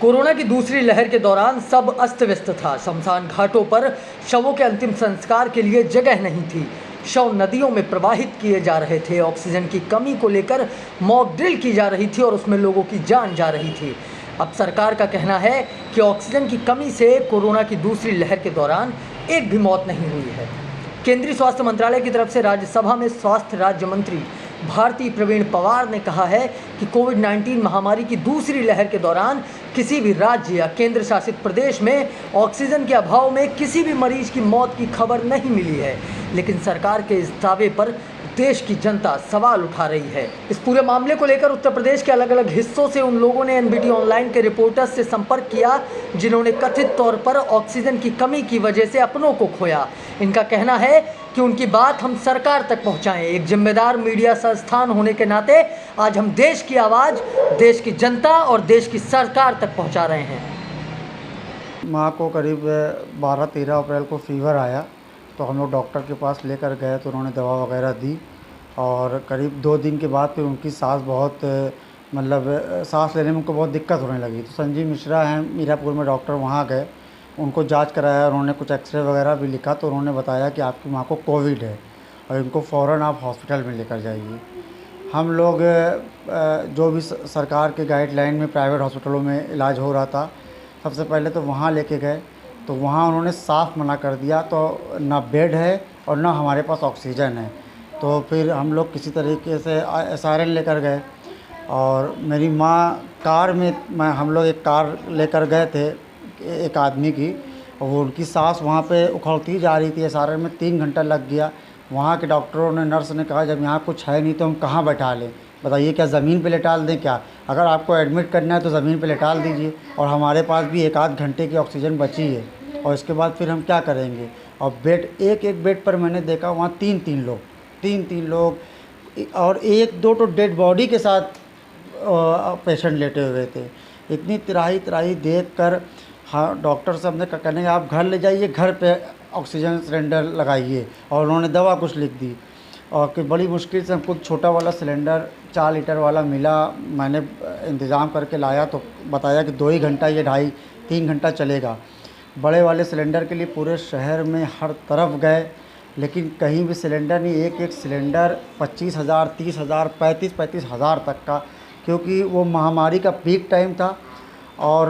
Corona की दूसरी लहर के दौरान सब अस्त व्यस्त था। शमशान घाटों पर शवों के अंतिम संस्कार के लिए जगह नहीं थी। शव नदियों में प्रवाहित किए जा रहे थे। ऑक्सीजन की कमी को लेकर मॉक ड्रिल की जा रही थी और उसमें लोगों की जान जा रही थी। अब सरकार का कहना है कि ऑक्सीजन की कमी से कोरोना की दूसरी लहर के दौरान एक भी मौत नहीं हुई है। केंद्रीय स्वास्थ्य मंत्रालय की तरफ से राज्यसभा में स्वास्थ्य राज्य मंत्री भारती प्रवीण पवार ने कहा है कि कोविड-19 महामारी की दूसरी लहर के दौरान किसी भी राज्य या केंद्र शासित प्रदेश में ऑक्सीजन के अभाव में किसी भी मरीज की मौत की खबर नहीं मिली है। लेकिन सरकार के इस दावे पर देश की जनता सवाल उठा रही है। इस पूरे मामले को लेकर उत्तर प्रदेश के अलग अलग हिस्सों से उन लोगों ने एनबीटी ऑनलाइन के रिपोर्टर्स से संपर्क किया जिन्होंने कथित तौर पर ऑक्सीजन की कमी की वजह से अपनों को खोया। इनका कहना है कि उनकी बात हम सरकार तक पहुंचाएं। एक जिम्मेदार मीडिया संस्थान होने के नाते आज हम देश की आवाज़ देश की जनता और देश की सरकार तक पहुंचा रहे हैं। माँ को करीब 12-13 अप्रैल को फीवर आया तो हम लोग डॉक्टर के पास लेकर गए तो उन्होंने दवा वगैरह दी और करीब 2 दिन के बाद फिर उनकी सांस बहुत सांस लेने में उनको बहुत दिक्कत होने लगी। तो संजीव मिश्रा हैं मीरापुर में डॉक्टर, वहाँ गए, उनको जांच कराया, उन्होंने कुछ एक्सरे वगैरह भी लिखा तो उन्होंने बताया कि आपकी माँ को कोविड है और इनको फ़ौरन आप हॉस्पिटल में लेकर जाइए। हम लोग जो भी सरकार के गाइडलाइन में प्राइवेट हॉस्पिटलों में इलाज हो रहा था सबसे पहले तो वहाँ लेके गए तो वहाँ उन्होंने साफ मना कर दिया, तो ना बेड है और ना हमारे पास ऑक्सीजन है। तो फिर हम लोग किसी तरीके से SRN लेकर गए और मेरी माँ कार में हम लोग एक कार लेकर गए थे एक आदमी की, और वो उनकी सांस वहाँ पे उखड़ती जा रही थी। SRN में 3 घंटा लग गया। वहाँ के डॉक्टरों ने, नर्स ने कहा जब यहाँ कुछ है नहीं तो हम कहाँ बैठा लें, बताइए क्या ज़मीन पे लेटाल दें क्या? अगर आपको एडमिट करना है तो ज़मीन पे लेटाल दीजिए। और हमारे पास भी 1-8 घंटे की ऑक्सीजन बची है और इसके बाद फिर हम क्या करेंगे? और बेड, एक बेड पर मैंने देखा वहाँ 3 लोग और 1-2 तो डेड बॉडी के साथ पेशेंट लेटे हुए थे। इतनी त्राही देख कर हाँ डॉक्टर साहब ने कहने आप घर ले जाइए, घर पे ऑक्सीजन सिलेंडर लगाइए, और उन्होंने दवा कुछ लिख दी। और कि बड़ी मुश्किल से हमको छोटा वाला सिलेंडर 4 लीटर वाला मिला, मैंने इंतज़ाम करके लाया तो बताया कि 2 ही घंटा, ये 2.5-3 घंटा चलेगा। बड़े वाले सिलेंडर के लिए पूरे शहर में हर तरफ गए लेकिन कहीं भी सिलेंडर नहीं। एक सिलेंडर 25,000, 30,000, 35 हज़ार तक का, क्योंकि वो महामारी का पीक टाइम था। और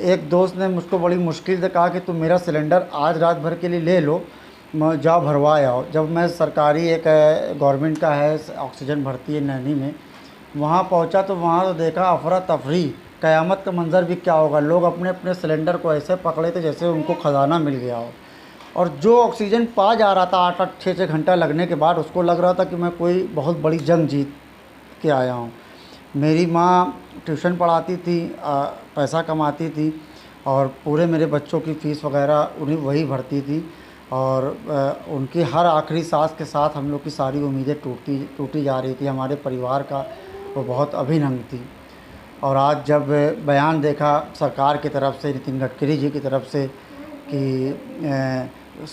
एक दोस्त ने मुझको बड़ी मुश्किल से कहा कि तुम मेरा सिलेंडर आज रात भर के लिए ले लो, जाओ भरवा आओ। जब मैं सरकारी एक गवर्नमेंट का है ऑक्सीजन भरती है नैनी में, वहाँ पहुँचा तो वहाँ तो देखा अफरा तफरी, क़यामत का मंज़र भी क्या होगा। लोग अपने अपने सिलेंडर को ऐसे पकड़े थे जैसे उनको ख़जाना मिल गया हो। और जो ऑक्सीजन पा जा रहा था 8-8, 6-6 घंटा लगने के बाद, उसको लग रहा था कि मैं कोई बहुत बड़ी जंग जीत के आया हूँ। मेरी माँ ट्यूशन पढ़ाती थी, पैसा कमाती थी और पूरे मेरे बच्चों की फ़ीस वगैरह उन्हीं वही भरती थी। और उनकी हर आखिरी सांस के साथ हम लोग की सारी उम्मीदें टूटी जा रही थी। हमारे परिवार का वो बहुत अभिनंग थी। और आज जब बयान देखा सरकार की तरफ से, नितिन गडकरी जी की तरफ से, कि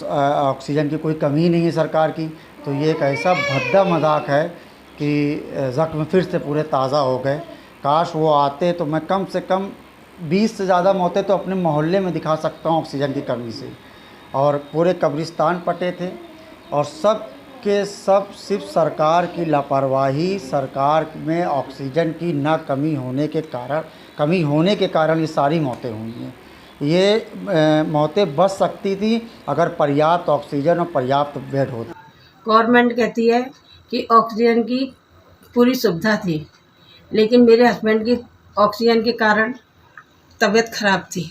ऑक्सीजन की कोई कमी नहीं है सरकार की, तो ये एक ऐसा भद्दा मजाक है कि ज़ख्म फिर से पूरे ताज़ा हो गए। काश वो आते तो मैं कम से कम 20 से ज़्यादा मौतें तो अपने मोहल्ले में दिखा सकता हूँ ऑक्सीजन की कमी से। और पूरे कब्रिस्तान पटे थे और सब के सब सिर्फ सरकार की लापरवाही, सरकार में ऑक्सीजन की कमी होने के कारण ये सारी मौतें हुई हैं। ये मौतें बच सकती थी अगर पर्याप्त ऑक्सीजन और पर्याप्त बेड होता। गवर्नमेंट कहती है कि ऑक्सीजन की पूरी सुविधा थी, लेकिन मेरे हस्बैंड की ऑक्सीजन के कारण तबीयत ख़राब थी।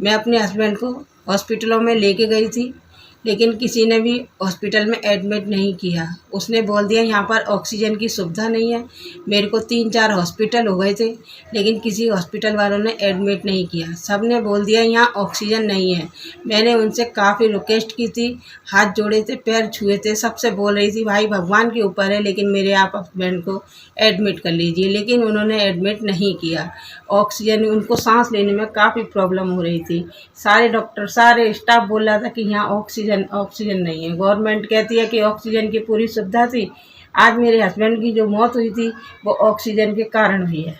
मैं अपने हस्बैंड को हॉस्पिटलों में लेके गई थी, लेकिन किसी ने भी हॉस्पिटल में एडमिट नहीं किया। उसने बोल दिया यहाँ पर ऑक्सीजन की सुविधा नहीं है। मेरे को 3-4 हॉस्पिटल हो गए थे, लेकिन किसी हॉस्पिटल वालों ने एडमिट नहीं किया। सब ने बोल दिया यहाँ ऑक्सीजन नहीं है। मैंने उनसे काफ़ी रिक्वेस्ट की थी, हाथ जोड़े थे, पैर छुए थे, सबसे बोल रही थी भाई भगवान के ऊपर है, लेकिन मेरे आप हस्बैंड को एडमिट कर लीजिए, लेकिन उन्होंने एडमिट नहीं किया। ऑक्सीजन, उनको सांस लेने में काफ़ी प्रॉब्लम हो रही थी। सारे डॉक्टर, सारे स्टाफ बोल रहा था कि यहाँ ऑक्सीजन नहीं है। गवर्नमेंट कहती है कि ऑक्सीजन की पूरी सुविधा थी। आज मेरे हस्बैंड की जो मौत हुई थी वो ऑक्सीजन के कारण हुई है।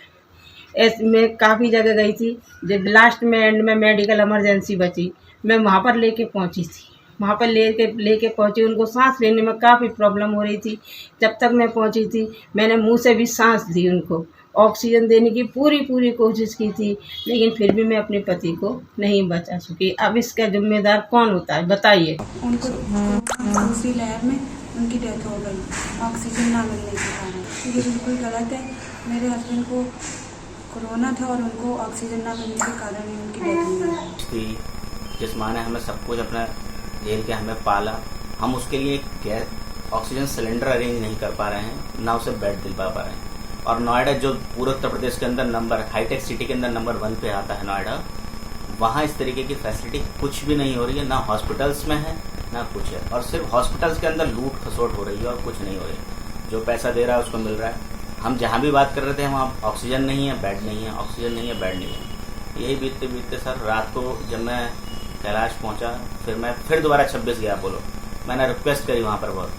ऐसे मैं काफ़ी जगह गई थी। जब लास्ट में एंड में मेडिकल इमरजेंसी बची, मैं वहाँ पर लेके पहुँची थी। वहाँ पर लेके पहुँची, उनको सांस लेने में काफ़ी प्रॉब्लम हो रही थी। जब तक मैं पहुँची थी, मैंने मुंह से भी सांस दी, उनको ऑक्सीजन देने की पूरी कोशिश की थी, लेकिन फिर भी मैं अपने पति को नहीं बचा सकी। अब इसका जिम्मेदार कौन होता है, बताइए। उनको दूसरी लहर में उनकी डेथ हो गई ऑक्सीजन ना मिलने के कारण। ये बिल्कुल गलत है। मेरे हस्बैंड को कोरोना था और उनको ऑक्सीजन ना मिलने के कारण ही उनकी डेथ हो गई। जिस माँ ने हमें सब कुछ अपना झेल के हमें पाला, हम उसके लिए गैस ऑक्सीजन सिलेंडर अरेंज नहीं कर पा रहे हैं, ना उसे बेड दिलवा पा रहे हैं। और नोएडा जो पूरे उत्तर प्रदेश के अंदर हाईटेक सिटी के अंदर नंबर 1 पे आता है नोएडा, वहाँ इस तरीके की फैसिलिटी कुछ भी नहीं हो रही है, ना हॉस्पिटल्स में है ना कुछ है। और सिर्फ हॉस्पिटल्स के अंदर लूट खसोट हो रही है और कुछ नहीं हो रही है। जो पैसा दे रहा है उसको मिल रहा है। हम जहाँ भी बात कर रहे थे वहाँ ऑक्सीजन नहीं है, बेड नहीं है, ऑक्सीजन नहीं है, बेड नहीं है। यही बीतते बीतते सर रात को जब मैं कैलाश पहुँचा, फिर दोबारा 26 गया बोलो। मैंने रिक्वेस्ट करी वहाँ पर बहुत,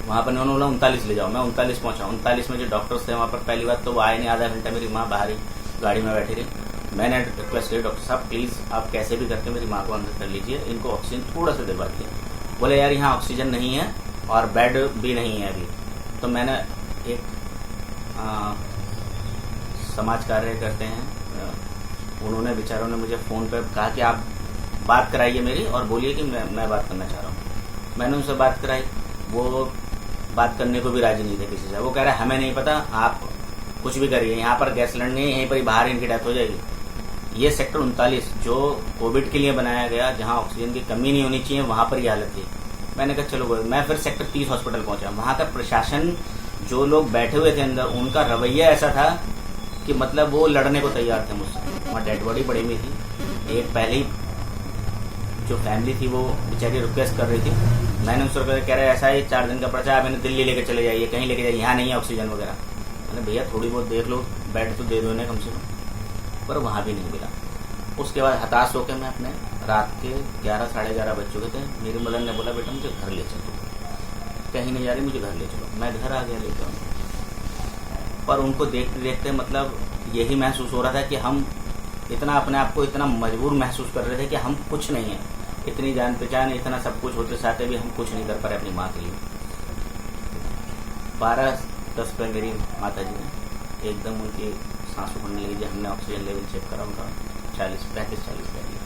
वहाँ पर उन्होंने बोला 39 ले जाओ। मैं 39 पहुँचा। 39 में जो डॉक्टर्स थे वहाँ पर, पहली बात तो वो आए नहीं, आधा घंटा मेरी माँ बाहर ही गाड़ी में बैठी रही। मैंने रिक्वेस्ट करी, डॉक्टर साहब प्लीज़ आप कैसे भी करके मेरी माँ को अंदर कर लीजिए, इनको ऑक्सीजन थोड़ा सा दिलवा दीजिए। बोले यार यहाँ ऑक्सीजन नहीं है और बेड भी नहीं है अभी। तो मैंने एक समाज कार्य करते हैं, उन्होंने बेचारों ने मुझे फ़ोन पर कहा कि आप बात कराइए मेरी और बोलिए कि मैं बात करना चाह रहा हूँ। मैंने उनसे बात कराई, वो बात करने को भी राजी नहीं थे किसी से। वो कह रहा है हमें नहीं पता, आप कुछ भी करिए, यहाँ पर गैस सिलेंडर नहीं है, यहीं पर ही बाहर इनकी डेथ हो जाएगी। ये सेक्टर 39 जो कोविड के लिए बनाया गया, जहाँ ऑक्सीजन की कमी नहीं होनी चाहिए, वहाँ पर ये हालत थी। मैंने कहा चलो, मैं फिर सेक्टर 30 हॉस्पिटल पहुँचा। वहाँ का प्रशासन, जो लोग बैठे हुए थे अंदर, उनका रवैया ऐसा था कि मतलब वो लड़ने को तैयार थे मुझसे। वहाँ डेड बॉडी पड़ी हुई थी। एक पहले ही जो फैमिली थी वो बेचारी रिक्वेस्ट कर रही थी। मैंने उनसे कह रहा है ऐसा है 4 दिन का पर्चा है, मैंने दिल्ली लेके चले जाइए, कहीं लेके जाइए, यहाँ नहीं है ऑक्सीजन वगैरह। मैंने भैया थोड़ी बहुत देख लो, बेड तो दे दो इन्हें कम से कम, पर वहाँ भी नहीं मिला। उसके बाद हताश होकर मैं अपने रात के 11 साढ़े 11 बज चुके थे। मेरी मदर ने बोला बेटा मुझे घर ले चलो, कहीं नहीं जा रही, मुझे घर ले चलो। मैं घर आ गया लेकर। पर उनको देखते देखते मतलब यही महसूस हो रहा था कि हम इतना अपने आप को इतना मजबूर महसूस कर रहे थे कि हम कुछ नहीं है। इतनी जान पहचान, इतना सब कुछ होते साथे भी हम कुछ नहीं कर पा रहे अपनी माँ के लिए। 12:10 पर मेरी माता जी ने एकदम उनकी सांस उखड़ने लगी। जब हमने ऑक्सीजन लेवल चेक करा उनका 35-40 पे लिया।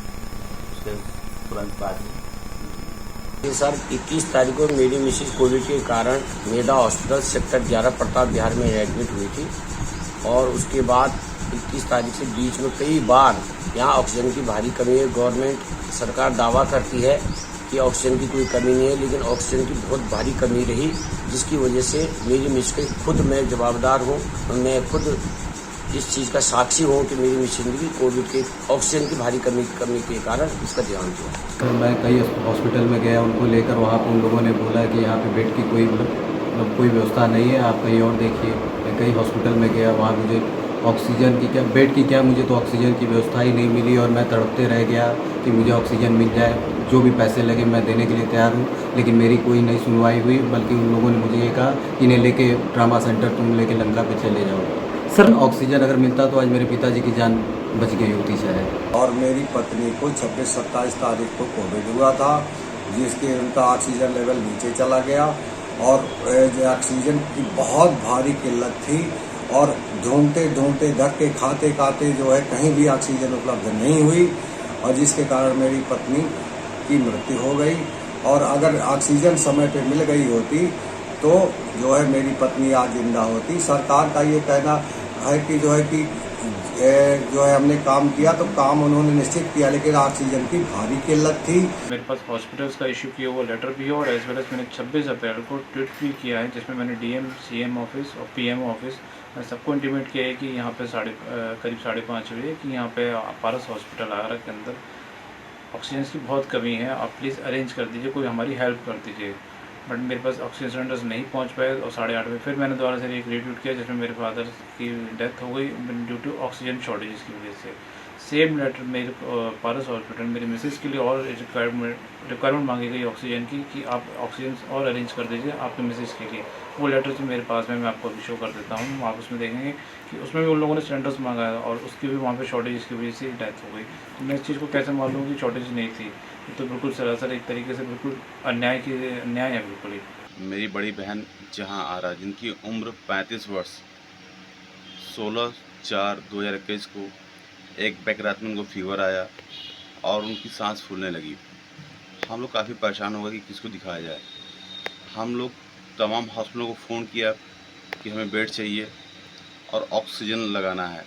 उसके तुरंत बाद सर 21 तारीख को मेरी मिसेज कोविड के कारण मेधा हॉस्पिटल सेक्टर 11 प्रताप बिहार में एडमिट हुई थी। और उसके बाद 21 तारीख से बीच में कई बार यहाँ ऑक्सीजन की भारी कमी है। गवर्नमेंट सरकार दावा करती है कि ऑक्सीजन की कोई कमी नहीं है, लेकिन ऑक्सीजन की बहुत भारी कमी रही, जिसकी वजह से मेरी मिसेज खुद मैं जवाबदार हूँ। मैं खुद इस चीज़ का साक्षी हूँ कि मेरी मिसेज की कोविड के ऑक्सीजन की भारी कमी के कारण इसका ध्यान दिया। तो मैं कई हॉस्पिटल में गया उनको लेकर, वहाँ पर उन लोगों ने बोला कि यहाँ पे बेड की कोई मतलब कोई व्यवस्था नहीं है, आप कहीं और देखिए। मैं कई हॉस्पिटल में गया, वहाँ मुझे ऑक्सीजन की क्या, बेड की क्या, मुझे तो ऑक्सीजन की व्यवस्था ही नहीं मिली। और मैं तड़पते रह गया कि मुझे ऑक्सीजन मिल जाए, जो भी पैसे लगे मैं देने के लिए तैयार हूँ। लेकिन मेरी कोई नहीं सुनवाई हुई, बल्कि उन लोगों ने मुझे ये कहा कि इन्हें लेके ट्रामा सेंटर तुम लेके लंका पे चले जाओ। सर ऑक्सीजन अगर मिलता तो आज मेरे पिताजी की जान बच गई होती शायद। और मेरी पत्नी को 26-27 तारीख को कोविड हुआ था, जिसके उनका ऑक्सीजन लेवल नीचे चला गया और ऑक्सीजन की बहुत भारी किल्लत थी। और ढूंढते धक्के खाते जो है कहीं भी ऑक्सीजन उपलब्ध नहीं हुई, और जिसके कारण मेरी पत्नी की मृत्यु हो गई। और अगर ऑक्सीजन समय पे मिल गई होती तो जो है मेरी पत्नी आज जिंदा होती। सरकार का ये कहना है कि जो है हमने काम किया, तो काम उन्होंने निश्चित किया, लेकिन ऑक्सीजन की भारी किल्लत थी। मेरे पास हॉस्पिटल्स का इशू किया हुआ लेटर भी है, और एज वेल एज मैंने 26 अप्रैल को ट्वीट भी किया है, जिसमें मैंने डीएम, सीएम ऑफिस और पीएम ऑफिस सबको इंटीमेट किया है कि यहाँ पे करीब 5:30 बजे कि यहाँ पे पारस हॉस्पिटल आगरा के अंदर ऑक्सीजन की बहुत कमी है, आप प्लीज़ अरेंज कर दीजिए, कोई हमारी हेल्प कर दीजिए। बट मेरे पास ऑक्सीजन सिलेंडर्स नहीं पहुँच पाए, और 8:30 बजे फिर मैंने दोबारा से एक रीट्वीट किया जिसमें मेरे फादर की डेथ हो गई ड्यू टू ऑक्सीजन शॉर्टेज की वजह से। सेम लेटर मेरे पारस हॉस्पिटल मेरी मिसेज के लिए और रिक्वायरमेंट मांगी गई ऑक्सीजन की कि आप ऑक्सीजन और अरेंज कर दीजिए आपके मिसेज के लिए। वो लेटर जो मेरे पास में मैं आपको अभी शो कर देता हूँ, आप उसमें देखेंगे कि उसमें भी उन लोगों ने सिलेंडर्स मंगाया और उसकी भी वहाँ पे शॉर्टेज की वजह से डेथ हो गई। तो मैं इस चीज़ को कैसे मालूम कि शॉर्टेज नहीं थी? ये तो बिल्कुल सरासर एक तरीके से बिल्कुल अन्याय है बिल्कुल ही। मेरी बड़ी बहन जहां आरा, जिनकी उम्र 35 वर्ष, 16/4/2021 को एक बैक रात में उनको फीवर आया और उनकी सांस फूलने लगी। हम लोग काफ़ी परेशान हो गए कि किसको दिखाया जाए। हम लोग तमाम हॉस्पिटलों को फ़ोन किया कि हमें बेड चाहिए और ऑक्सीजन लगाना है।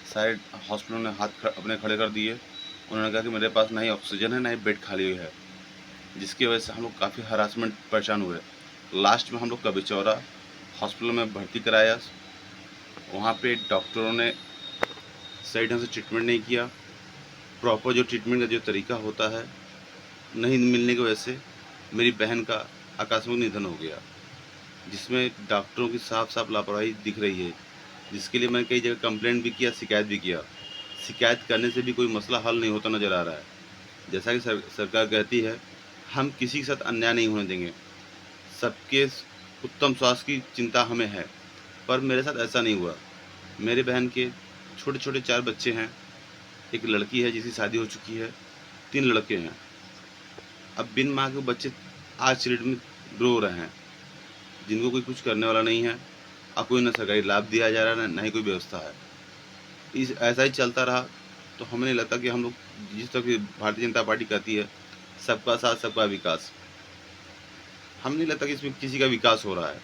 सारे हॉस्पिटलों ने हाथ अपने खड़े कर दिए। उन्होंने कहा कि मेरे पास ना ही ऑक्सीजन है ना ही बेड खाली है, जिसकी वजह से हम लोग काफ़ी हरासमेंट परेशान हुए। लास्ट में हम लोग कभी चौरा हॉस्पिटल में भर्ती कराया। वहाँ पे डॉक्टरों ने सही ढंग से ट्रीटमेंट नहीं किया। प्रॉपर जो ट्रीटमेंट का जो तरीका होता है नहीं मिलने की वजह से मेरी बहन का आकस्मिक निधन हो गया, जिसमें डॉक्टरों की साफ साफ लापरवाही दिख रही है, जिसके लिए मैंने कई जगह कंप्लेंट भी किया, शिकायत भी किया। शिकायत करने से भी कोई मसला हल नहीं होता नज़र आ रहा है। जैसा कि सरकार कहती है, हम किसी के साथ अन्याय नहीं होने देंगे, सबके उत्तम स्वास्थ्य की चिंता हमें है, पर मेरे साथ ऐसा नहीं हुआ। मेरे बहन के छोटे छोटे 4 बच्चे हैं, एक लड़की है जिसकी शादी हो चुकी है, 3 लड़के हैं। अब बिन माँ के बच्चे आज सीरीट में रो रहे हैं, जिनको कोई कुछ करने वाला नहीं है और कोई ना सरकारी लाभ दिया जा रहा है ना ही कोई व्यवस्था है। ऐसा ही चलता रहा तो हमें नहीं लगता कि हम लोग जिस तरह की भारतीय जनता पार्टी कहती है सबका साथ सबका विकास, हमें नहीं लगता कि इसमें किसी का विकास हो रहा है।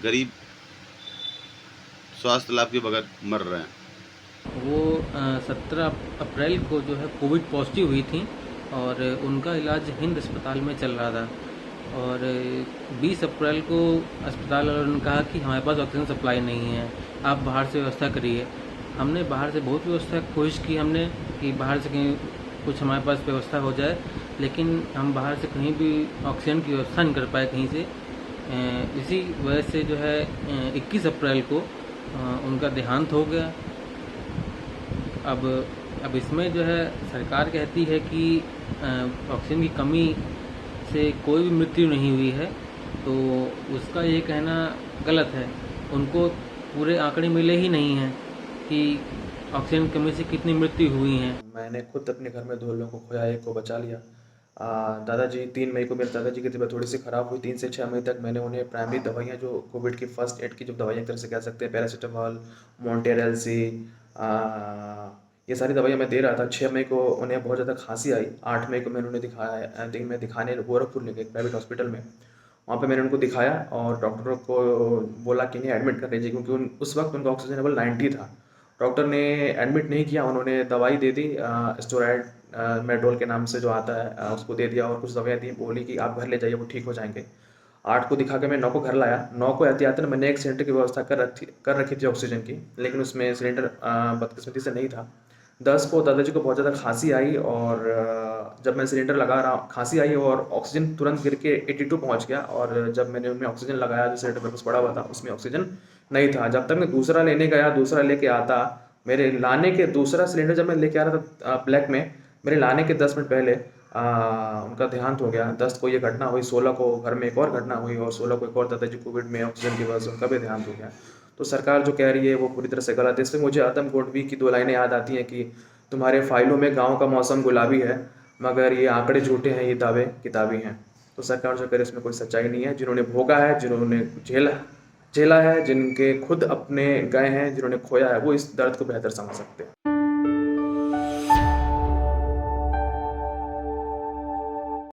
गरीब स्वास्थ्य लाभ के बगैर मर रहे हैं। वो 17 अप्रैल को जो है कोविड पॉजिटिव हुई थी और उनका इलाज हिंद अस्पताल में चल रहा था और 20 अप्रैल को अस्पताल वालों ने कहा कि हमारे पास ऑक्सीजन सप्लाई नहीं है, आप बाहर से व्यवस्था करिए। हमने बाहर से बहुत व्यवस्था कोशिश की हमने कि बाहर से कहीं कुछ हमारे पास व्यवस्था हो जाए, लेकिन हम बाहर से कहीं भी ऑक्सीजन की व्यवस्था नहीं कर पाए कहीं से। इसी वजह से जो है 21 अप्रैल को उनका देहांत हो गया। अब इसमें जो है सरकार कहती है कि ऑक्सीजन की कमी से कोई भी मृत्यु नहीं हुई है, तो उसका ये कहना गलत है। उनको पूरे आंकड़े मिले ही नहीं हैं कि ऑक्सीजन की कमी से कितनी मृत्यु हुई हैं। मैंने खुद अपने घर में 2 लोगों को खोया, एक को बचा लिया। दादाजी 3 मई को मेरे दादाजी की तबीयत थोड़ी सी ख़राब हुई। 3 से 6 मई तक मैंने उन्हें प्राइमरी दवाइयाँ जो कोविड की फर्स्ट एड की जो दवाइयाँ एक तरह से कह सकते हैं, पैरासीटामॉल, मोन्टेरल सी, ये सारी दवाइयाँ मैं दे रहा था। 6 मई को उन्हें बहुत ज़्यादा खांसी आई। 8 मई को मैंने उन्हें दिखाया, दिन में दिखाने गोरखपुर ले गए प्राइवेट हॉस्पिटल में। वहाँ पे मैंने उनको दिखाया और डॉक्टरों को बोला कि इन्हें एडमिट कर लीजिए, क्योंकि उस वक्त उनका ऑक्सीजन लेवल 90 था। डॉक्टर ने एडमिट नहीं किया, उन्होंने दवाई दे दी, स्टेरॉयड मेडोल के नाम से जो आता है उसको दे दिया और कुछ दवाइयाँ दी, बोली कि आप घर ले जाइए, वो ठीक हो जाएंगे। 8 को दिखा के मैं 9 को घर लाया। 9 को एहतियातन मैंने एक सिलेंडर की व्यवस्था कर रखी थी ऑक्सीजन की, लेकिन उसमें सिलेंडर बदकिस्मती से नहीं था। 10 को दादाजी को बहुत ज़्यादा खांसी आई और जब मैं सिलेंडर लगा रहा, खांसी आई और ऑक्सीजन तुरंत गिर के 82 पहुँच गया और जब मैंने उनमें ऑक्सीजन लगाया जो सिलेंडर मेरे पास पड़ा हुआ था उसमें ऑक्सीजन नहीं था। जब तक मैं दूसरा लेने गया, दूसरा लेके आता, मेरे लाने के दूसरा सिलेंडर जब मैं लेके आ रहा था ब्लैक में, मेरे लाने के 10 मिनट पहले उनका देहांत हो गया। 10 को ये घटना हुई, 16 को घर में एक और घटना हुई और 16 को एक और दादाजी कोविड में ऑक्सीजन की वजह से उनका भी देहांत हो गया। तो सरकार जो कह रही है वो पूरी तरह से गलत है। इसमें मुझे आदम गोडवी की 2 लाइनें याद आती हैं कि तुम्हारे फाइलों में गाँव का मौसम गुलाबी है, मगर ये आंकड़े झूठे हैं, ये दावे किताबी हैं। तो सरकार जो कह रही है इसमें कोई सच्चाई नहीं है। जिन्होंने भोगा है, जिन्होंने झेला है, जिनके खुद अपने गए हैं, जिन्होंने खोया है, वो इस दर्द को बेहतर समझ सकते हैं।